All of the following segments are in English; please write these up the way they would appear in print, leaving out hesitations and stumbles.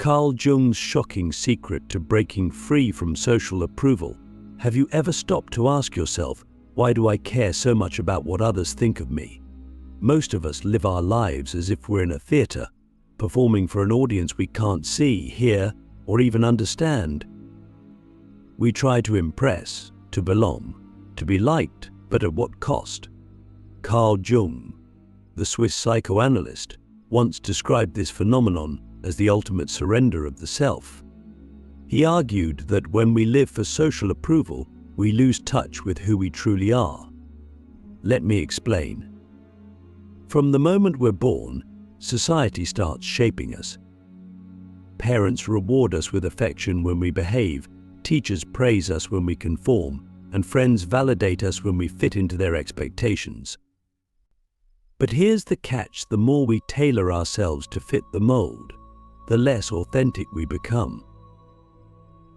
Carl Jung's shocking secret to breaking free from social approval. Have you ever stopped to ask yourself, why do I care so much about what others think of me? Most of us live our lives as if we're in a theater, performing for an audience we can't see, hear, or even understand. We try to impress, to belong, to be liked, but at what cost? Carl Jung, the Swiss psychoanalyst, once described this phenomenon as the ultimate surrender of the self. He argued that when we live for social approval, we lose touch with who we truly are. Let me explain. From the moment we're born, society starts shaping us. Parents reward us with affection when we behave, teachers praise us when we conform, and friends validate us when we fit into their expectations. But here's the catch: the more we tailor ourselves to fit the mold, the less authentic we become.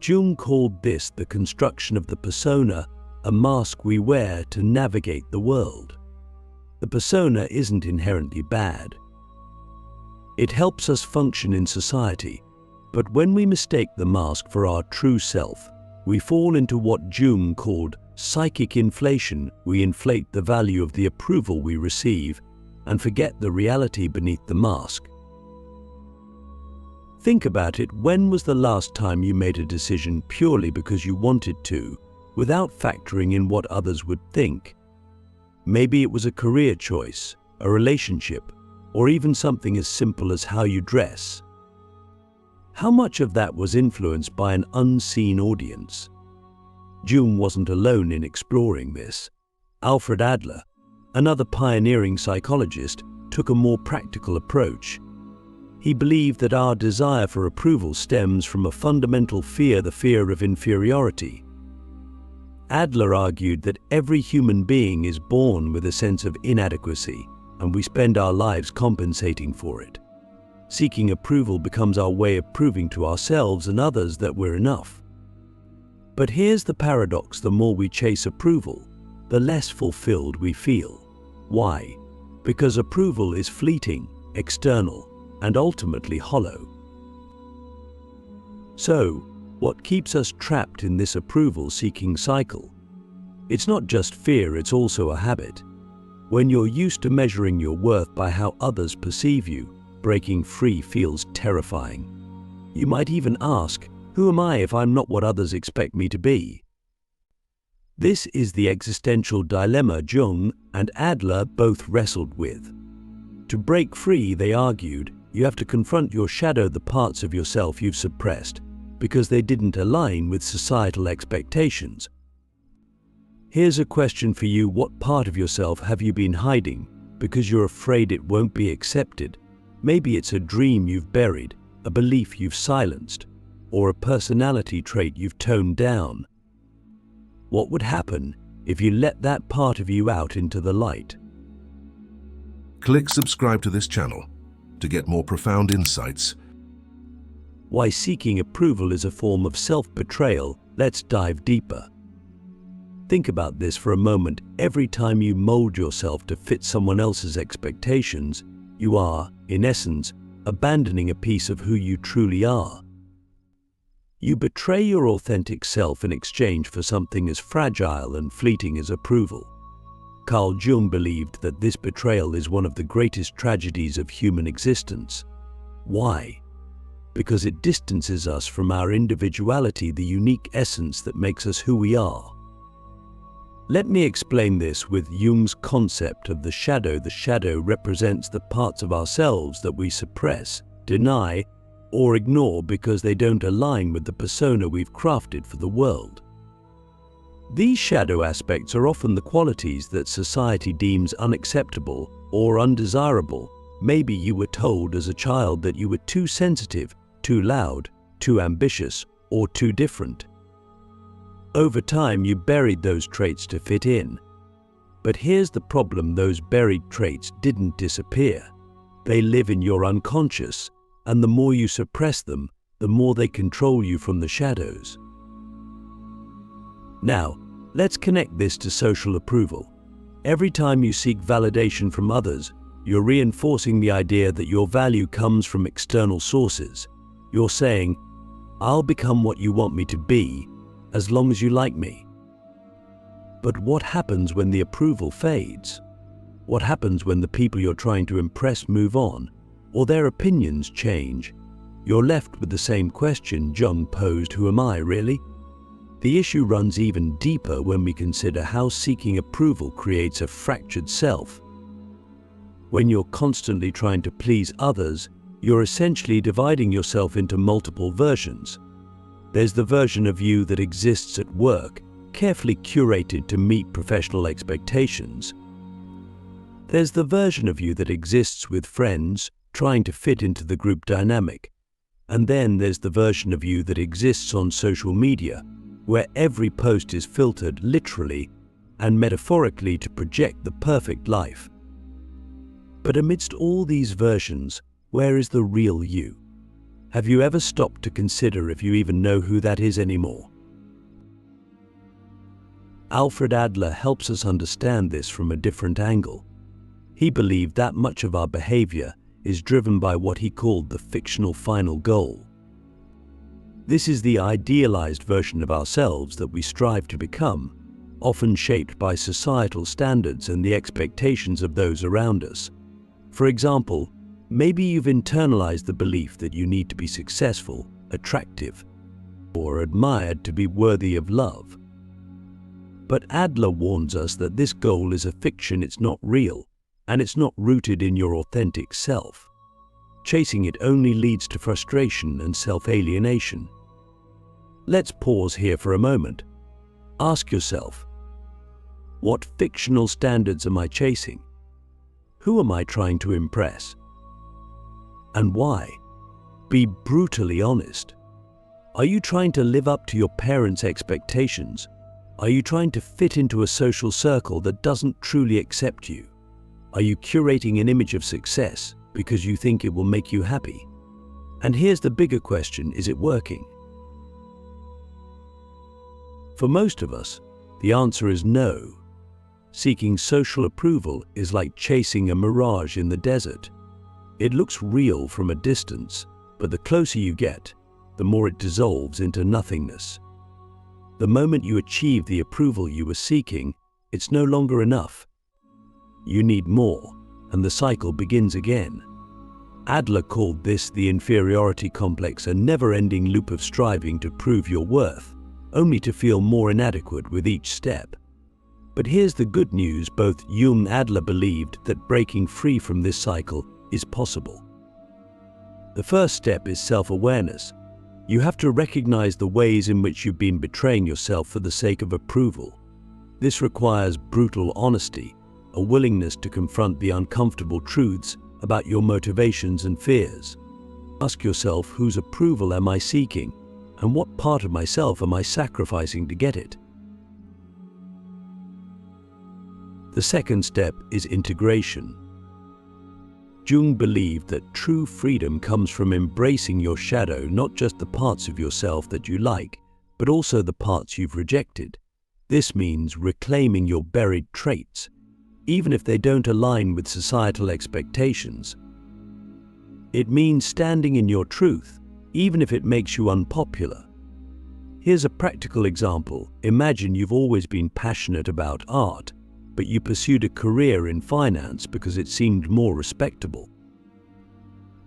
Jung called this the construction of the persona, a mask we wear to navigate the world. The persona isn't inherently bad. It helps us function in society, but when we mistake the mask for our true self, we fall into what Jung called psychic inflation. We inflate the value of the approval we receive and forget the reality beneath the mask. Think about it. When was the last time you made a decision purely because you wanted to, without factoring in what others would think? Maybe it was a career choice, a relationship, or even something as simple as how you dress. How much of that was influenced by an unseen audience? Jung wasn't alone in exploring this. Alfred Adler, another pioneering psychologist, took a more practical approach. He believed that our desire for approval stems from a fundamental fear, the fear of inferiority. Adler argued that every human being is born with a sense of inadequacy, and we spend our lives compensating for it. Seeking approval becomes our way of proving to ourselves and others that we're enough. But here's the paradox: the more we chase approval, the less fulfilled we feel. Why? Because approval is fleeting, external, and ultimately hollow. So, what keeps us trapped in this approval-seeking cycle? It's not just fear, it's also a habit. When you're used to measuring your worth by how others perceive you, breaking free feels terrifying. You might even ask, who am I if I'm not what others expect me to be? This is the existential dilemma Jung and Adler both wrestled with. To break free, they argued, you have to confront your shadow, the parts of yourself you've suppressed because they didn't align with societal expectations. Here's a question for you: what part of yourself have you been hiding because you're afraid it won't be accepted? Maybe it's a dream you've buried, a belief you've silenced, or a personality trait you've toned down. What would happen if you let that part of you out into the light? Click subscribe to this channel to get more profound insights. Why seeking approval is a form of self-betrayal. Let's dive deeper. Think about this for a moment. Every time you mold yourself to fit someone else's expectations, you are, in essence, abandoning a piece of who you truly are. You betray your authentic self in exchange for something as fragile and fleeting as approval. Carl Jung believed that this betrayal is one of the greatest tragedies of human existence. Why? Because it distances us from our individuality, the unique essence that makes us who we are. Let me explain this with Jung's concept of the shadow. The shadow represents the parts of ourselves that we suppress, deny, or ignore because they don't align with the persona we've crafted for the world. These shadow aspects are often the qualities that society deems unacceptable or undesirable. Maybe you were told as a child that you were too sensitive, too loud, too ambitious, or too different. Over time, you buried those traits to fit in. But here's the problem: those buried traits didn't disappear. They live in your unconscious, and the more you suppress them, the more they control you from the shadows. Now, let's connect this to social approval. Every time you seek validation from others, you're reinforcing the idea that your value comes from external sources. You're saying, "I'll become what you want me to be, as long as you like me." But what happens when the approval fades? What happens when the people you're trying to impress move on, or their opinions change? You're left with the same question Jung posed: who am I really? The issue runs even deeper when we consider how seeking approval creates a fractured self. When you're constantly trying to please others, you're essentially dividing yourself into multiple versions. There's the version of you that exists at work, carefully curated to meet professional expectations. There's the version of you that exists with friends, trying to fit into the group dynamic. And then there's the version of you that exists on social media, where every post is filtered literally and metaphorically to project the perfect life. But amidst all these versions, where is the real you? Have you ever stopped to consider if you even know who that is anymore? Alfred Adler helps us understand this from a different angle. He believed that much of our behavior is driven by what he called the fictional final goal. This is the idealized version of ourselves that we strive to become, often shaped by societal standards and the expectations of those around us. For example, maybe you've internalized the belief that you need to be successful, attractive, or admired to be worthy of love. But Adler warns us that this goal is a fiction. It's not real, and it's not rooted in your authentic self. Chasing it only leads to frustration and self-alienation. Let's pause here for a moment. Ask yourself, what fictional standards am I chasing? Who am I trying to impress? And why? Be brutally honest. Are you trying to live up to your parents' expectations? Are you trying to fit into a social circle that doesn't truly accept you? Are you curating an image of success because you think it will make you happy? And here's the bigger question: is it working? For most of us, the answer is no. Seeking social approval is like chasing a mirage in the desert. It looks real from a distance, but the closer you get, the more it dissolves into nothingness. The moment you achieve the approval you were seeking, it's no longer enough. You need more, and the cycle begins again. Adler called this the inferiority complex, a never-ending loop of striving to prove your worth, only to feel more inadequate with each step. But here's the good news: both Jung and Adler believed that breaking free from this cycle is possible. The first step is self-awareness. You have to recognize the ways in which you've been betraying yourself for the sake of approval. This requires brutal honesty, a willingness to confront the uncomfortable truths about your motivations and fears. Ask yourself, whose approval am I seeking, and what part of myself am I sacrificing to get it? The second step is integration. Jung believed that true freedom comes from embracing your shadow, not just the parts of yourself that you like, but also the parts you've rejected. This means reclaiming your buried traits, even if they don't align with societal expectations. It means standing in your truth, even if it makes you unpopular. Here's a practical example. Imagine you've always been passionate about art, but you pursued a career in finance because it seemed more respectable.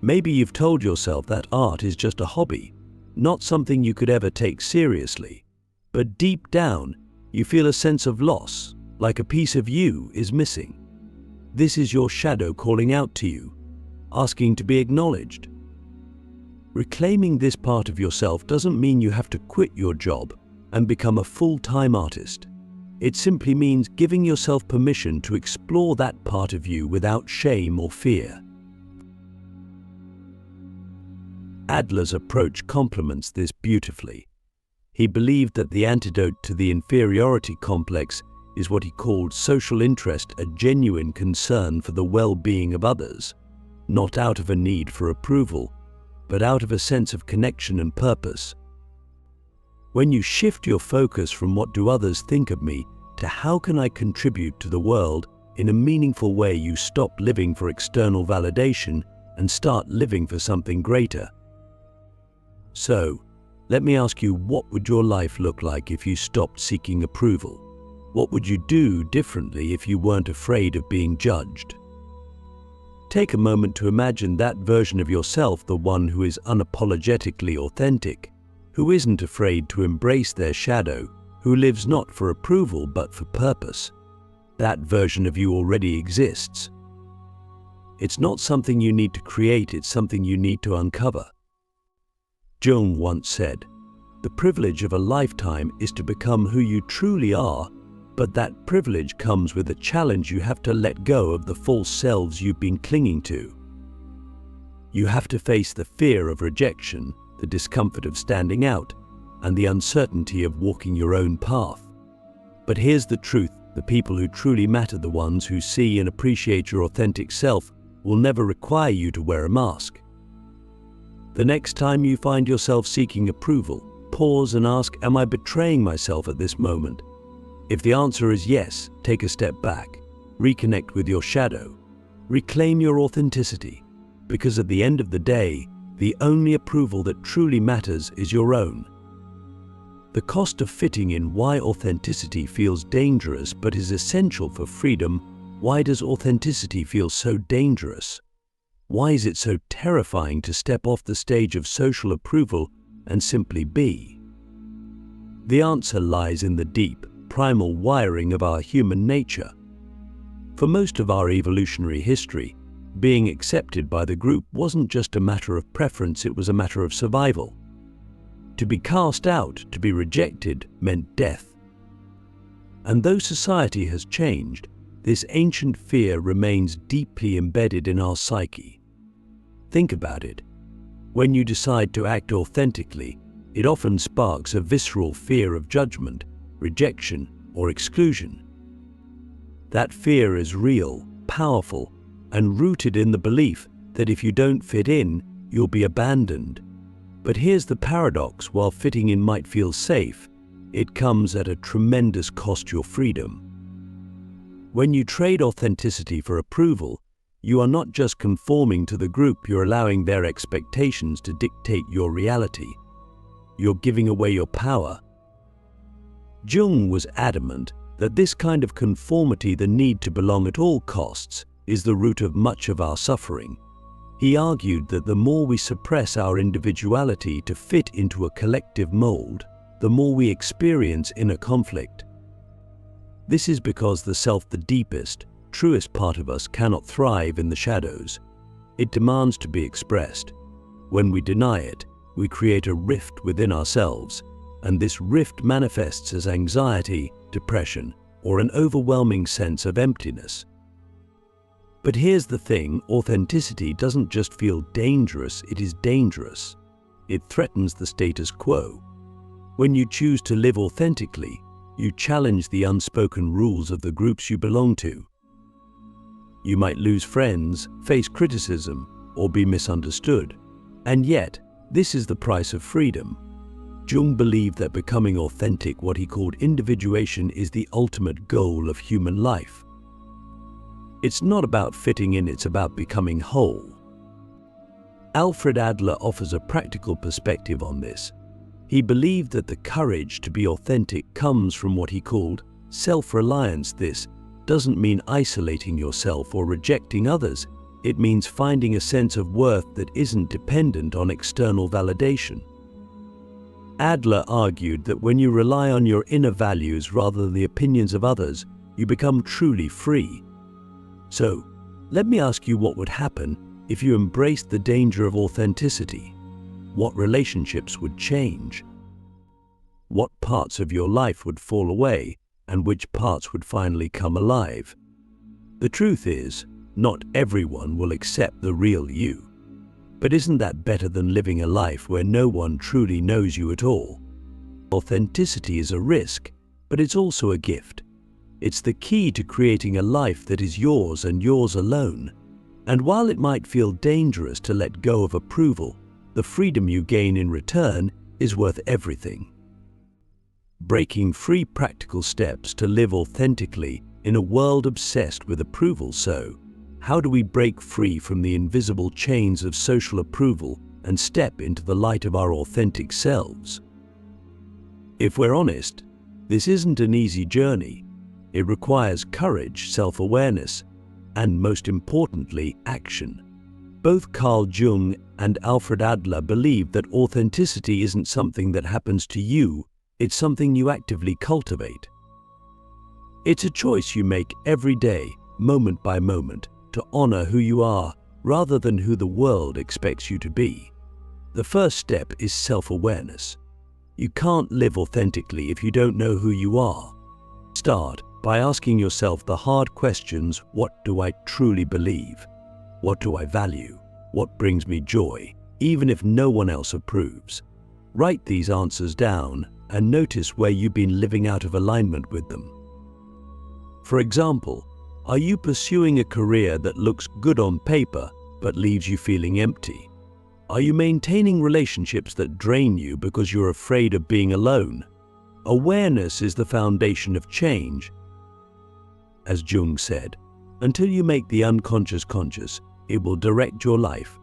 Maybe you've told yourself that art is just a hobby, not something you could ever take seriously. But deep down, you feel a sense of loss, like a piece of you is missing. This is your shadow calling out to you, asking to be acknowledged. Reclaiming this part of yourself doesn't mean you have to quit your job and become a full-time artist. It simply means giving yourself permission to explore that part of you without shame or fear. Adler's approach complements this beautifully. He believed that the antidote to the inferiority complex is what he called social interest, a genuine concern for the well-being of others, not out of a need for approval, but out of a sense of connection and purpose. When you shift your focus from what do others think of me to how can I contribute to the world in a meaningful way, you stop living for external validation and start living for something greater. So, let me ask you, what would your life look like if you stopped seeking approval? What would you do differently if you weren't afraid of being judged? Take a moment to imagine that version of yourself, the one who is unapologetically authentic, who isn't afraid to embrace their shadow, who lives not for approval but for purpose. That version of you already exists. It's not something you need to create, it's something you need to uncover. Jung once said, "The privilege of a lifetime is to become who you truly are, but that privilege comes with a challenge. You have to let go of the false selves you've been clinging to. You have to face the fear of rejection, the discomfort of standing out, and the uncertainty of walking your own path. But here's the truth, the people who truly matter, the ones who see and appreciate your authentic self, will never require you to wear a mask." The next time you find yourself seeking approval, pause and ask, am I betraying myself at this moment? If the answer is yes, take a step back, reconnect with your shadow, reclaim your authenticity, because at the end of the day, the only approval that truly matters is your own. The cost of fitting in, why authenticity feels dangerous but is essential for freedom. Why does authenticity feel so dangerous? Why is it so terrifying to step off the stage of social approval and simply be? The answer lies in the deep, primal wiring of our human nature. For most of our evolutionary history, being accepted by the group wasn't just a matter of preference, it was a matter of survival. To be cast out, to be rejected, meant death. And though society has changed, this ancient fear remains deeply embedded in our psyche. Think about it. When you decide to act authentically, it often sparks a visceral fear of judgment, rejection, or exclusion. That fear is real, powerful, and rooted in the belief that if you don't fit in, you'll be abandoned. But here's the paradox: while fitting in might feel safe, it comes at a tremendous cost: your freedom. When you trade authenticity for approval, you are not just conforming to the group, you're allowing their expectations to dictate your reality. You're giving away your power. Jung was adamant that this kind of conformity, the need to belong at all costs, is the root of much of our suffering. He argued that the more we suppress our individuality to fit into a collective mold, the more we experience inner conflict. This is because the self, the deepest, truest part of us, cannot thrive in the shadows. It demands to be expressed. When we deny it, we create a rift within ourselves, and this rift manifests as anxiety, depression, or an overwhelming sense of emptiness. But here's the thing: authenticity doesn't just feel dangerous, it is dangerous. It threatens the status quo. When you choose to live authentically, you challenge the unspoken rules of the groups you belong to. You might lose friends, face criticism, or be misunderstood. And yet, this is the price of freedom. Jung believed that becoming authentic, what he called individuation, is the ultimate goal of human life. It's not about fitting in, it's about becoming whole. Alfred Adler offers a practical perspective on this. He believed that the courage to be authentic comes from what he called self-reliance. This doesn't mean isolating yourself or rejecting others. It means finding a sense of worth that isn't dependent on external validation. Adler argued that when you rely on your inner values rather than the opinions of others, you become truly free. So, let me ask you, what would happen if you embraced the danger of authenticity? What relationships would change? What parts of your life would fall away, and which parts would finally come alive? The truth is, not everyone will accept the real you. But isn't that better than living a life where no one truly knows you at all? Authenticity is a risk, but it's also a gift. It's the key to creating a life that is yours and yours alone. And while it might feel dangerous to let go of approval, the freedom you gain in return is worth everything. Breaking free: practical steps to live authentically in a world obsessed with approval. So, how do we break free from the invisible chains of social approval and step into the light of our authentic selves. If we're honest, this isn't an easy journey. It requires courage, self-awareness, and most importantly, action. Both Carl Jung and Alfred Adler believe that authenticity isn't something that happens to you, it's something you actively cultivate. It's a choice you make every day, moment by moment, to honor who you are rather than who the world expects you to be. The first step is self-awareness. You can't live authentically if you don't know who you are. Start by asking yourself the hard questions: what do I truly believe? What do I value? What brings me joy, even if no one else approves? Write these answers down and notice where you've been living out of alignment with them. For example, are you pursuing a career that looks good on paper but leaves you feeling empty? Are you maintaining relationships that drain you because you're afraid of being alone? Awareness is the foundation of change. As Jung said, until you make the unconscious conscious, it will direct your life,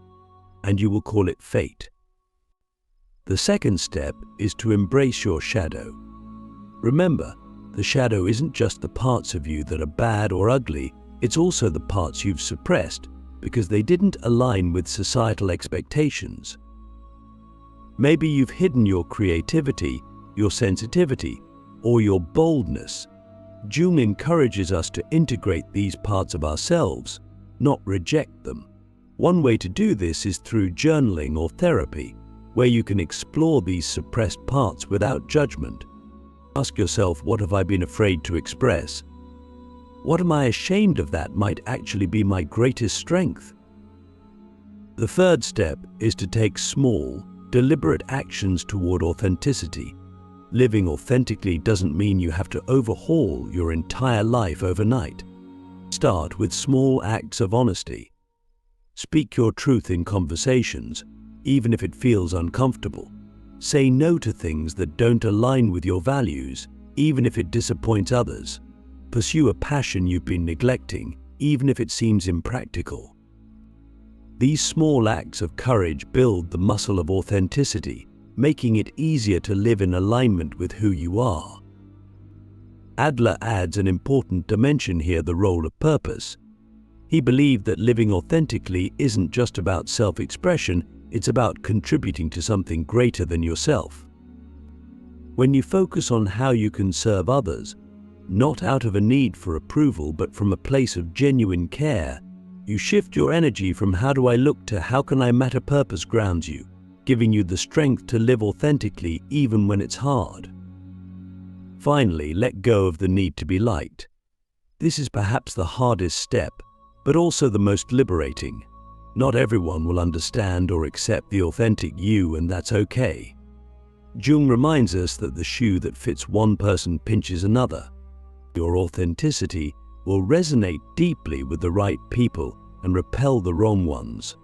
and you will call it fate. The second step is to embrace your shadow. Remember, the shadow isn't just the parts of you that are bad or ugly, it's also the parts you've suppressed because they didn't align with societal expectations. Maybe you've hidden your creativity, your sensitivity, or your boldness. Jung encourages us to integrate these parts of ourselves, not reject them. One way to do this is through journaling or therapy, where you can explore these suppressed parts without judgment. Ask yourself, what have I been afraid to express? What am I ashamed of that might actually be my greatest strength? The third step is to take small, deliberate actions toward authenticity. Living authentically doesn't mean you have to overhaul your entire life overnight. Start with small acts of honesty. Speak your truth in conversations, even if it feels uncomfortable. Say no to things that don't align with your values, even if it disappoints others. Pursue a passion you've been neglecting, even if it seems impractical. These small acts of courage build the muscle of authenticity, making it easier to live in alignment with who you are. Adler adds an important dimension here: the role of purpose. He believed that living authentically isn't just about self-expression, it's about contributing to something greater than yourself. When you focus on how you can serve others, not out of a need for approval but from a place of genuine care, you shift your energy from "how do I look" to "how can I matter." Purpose grounds you, giving you the strength to live authentically even when it's hard. Finally, let go of the need to be liked. This is perhaps the hardest step, but also the most liberating. Not everyone will understand or accept the authentic you, and that's okay. Jung reminds us that the shoe that fits one person pinches another. Your authenticity will resonate deeply with the right people and repel the wrong ones.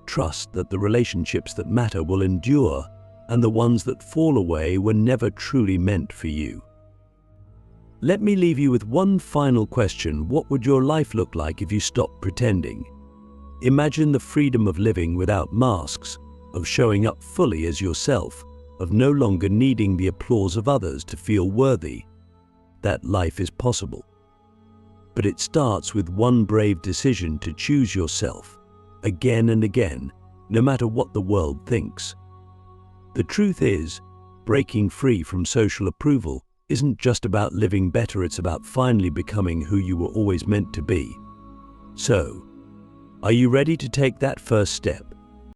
Trust that the relationships that matter will endure, and the ones that fall away were never truly meant for you. Let me leave you with one final question: what would your life look like if you stopped pretending? Imagine the freedom of living without masks, of showing up fully as yourself, of no longer needing the applause of others to feel worthy. That life is possible. But it starts with one brave decision to choose yourself, again and again, no matter what the world thinks. The truth is, breaking free from social approval isn't just about living better, it's about finally becoming who you were always meant to be. So, are you ready to take that first step?